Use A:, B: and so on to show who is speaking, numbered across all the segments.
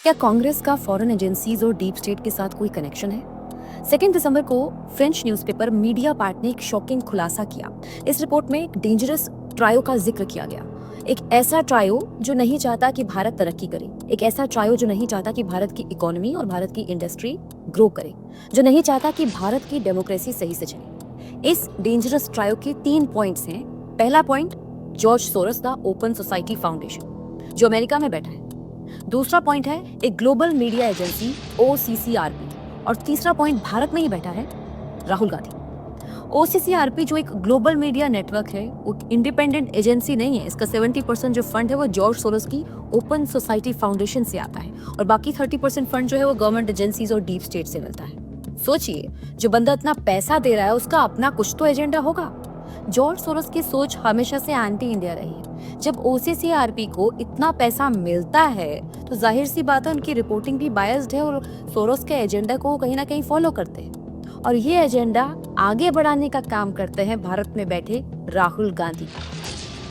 A: क्या कांग्रेस का foreign agencies और डीप स्टेट के साथ कोई कनेक्शन है? 2 दिसंबर को फ्रेंच न्यूज़पेपर मीडिया पार्ट ने एक शॉकिंग खुलासा किया। इस रिपोर्ट में एक डेंजरस ट्रायो का जिक्र किया गया। एक ऐसा ट्रायो जो नहीं चाहता कि भारत तरक्की करे, एक ऐसा ट्रायो जो नहीं चाहता कि भारत की इकोनॉमी और भारत की इंडस्ट्री ग्रो करे, जो नहीं चाहता कि भारत की डेमोक्रेसी सही से चले। इस डेंजरस ट्रायो के 3 पॉइंट्स हैं। पहला पॉइंट, जॉर्ज सोरोस का ओपन सोसाइटी फाउंडेशन जो अमेरिका में बैठा है। दूसरा पॉइंट है एक ग्लोबल मीडिया एजेंसी OCCRP, और तीसरा पॉइंट भारत में ही बैठा है राहुल गांधी। OCCRP जो एक ग्लोबल मीडिया नेटवर्क है, वो इंडिपेंडेंट एजेंसी नहीं है। इसका 70% जो फंड है वो जॉर्ज सोरोस की ओपन सोसाइटी फाउंडेशन से आता है, और बाकी 30% फंड जो है वो गवर्नमेंट एजेंसीज और डीप स्टेट से मिलता है। सोचिए, जो बंदा इतना पैसा दे रहा है उसका अपना कुछ तो एजेंडा होगा। जॉर्ज सोरोस की सोच हमेशा से एंटी इंडिया रही है। जब OCCRP को इतना पैसा मिलता है तो जाहिर सी बात है उनकी रिपोर्टिंग भी बायस्ड है, और सोरोस के एजेंडा को कहीं ना कहीं फॉलो करते हैं, और ये एजेंडा आगे बढ़ाने का काम करते हैं भारत में बैठे राहुल गांधी।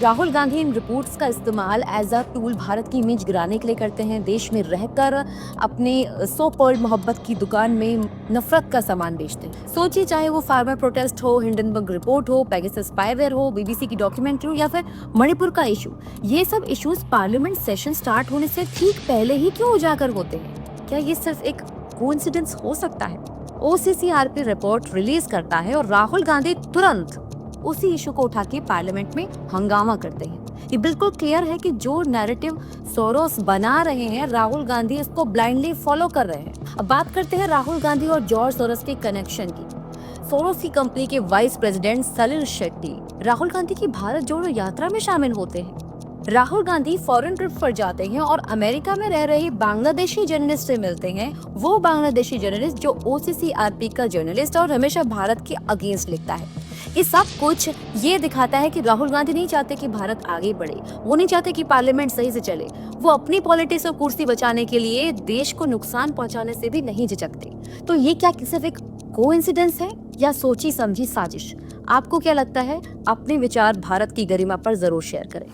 A: राहुल गांधी इन रिपोर्ट्स का इस्तेमाल एज अ टूल भारत की इमेज गिराने के लिए करते हैं। देश में रहकर अपने सो पर्ल मोहब्बत की दुकान में नफरत का सामान बेचते हैं। सोचिए, चाहे वो फार्मर प्रोटेस्ट हो, हिंडनबर्ग रिपोर्ट हो, पेगासस स्पाईवेयर हो, BBC की डॉक्यूमेंट्री हो, या फिर मणिपुर का इशू, ये सब इश्यूज पार्लियामेंट सेशन स्टार्ट होने से ठीक पहले ही क्यों उजागर होते हैं? क्या ये सिर्फ एक कोइंसिडेंस हो सकता है? OCCRP रिपोर्ट रिलीज करता है और राहुल गांधी तुरंत उसी इशू को उठा के पार्लियामेंट में हंगामा करते हैं। ये बिल्कुल क्लियर है कि जो नैरेटिव सोरोस बना रहे हैं, राहुल गांधी इसको ब्लाइंडली फॉलो कर रहे हैं। अब बात करते हैं राहुल गांधी और जॉर्ज सोरोस के कनेक्शन की। सोरोस की कंपनी के वाइस प्रेसिडेंट सलिल शेट्टी राहुल गांधी की भारत जोड़ो यात्रा में शामिल होते हैं। राहुल गांधी फॉरेन ट्रिप पर जाते हैं और अमेरिका में रह रहे बांग्लादेशी जर्नलिस्ट से मिलते हैं। वो बांग्लादेशी जर्नलिस्ट जो OCCRP का जर्नलिस्ट और हमेशा भारत के अगेंस्ट लिखता है। ये सब कुछ ये दिखाता है कि राहुल गांधी नहीं चाहते कि भारत आगे बढ़े, वो नहीं चाहते कि पार्लियामेंट सही से चले। वो अपनी पॉलिटिक्स और कुर्सी बचाने के लिए देश को नुकसान पहुंचाने से भी नहीं झिझकते। तो ये क्या सिर्फ एक कोइंसिडेंस है या सोची समझी साजिश? आपको क्या लगता है? अपने विचार भारत की गरिमा पर जरूर शेयर करें।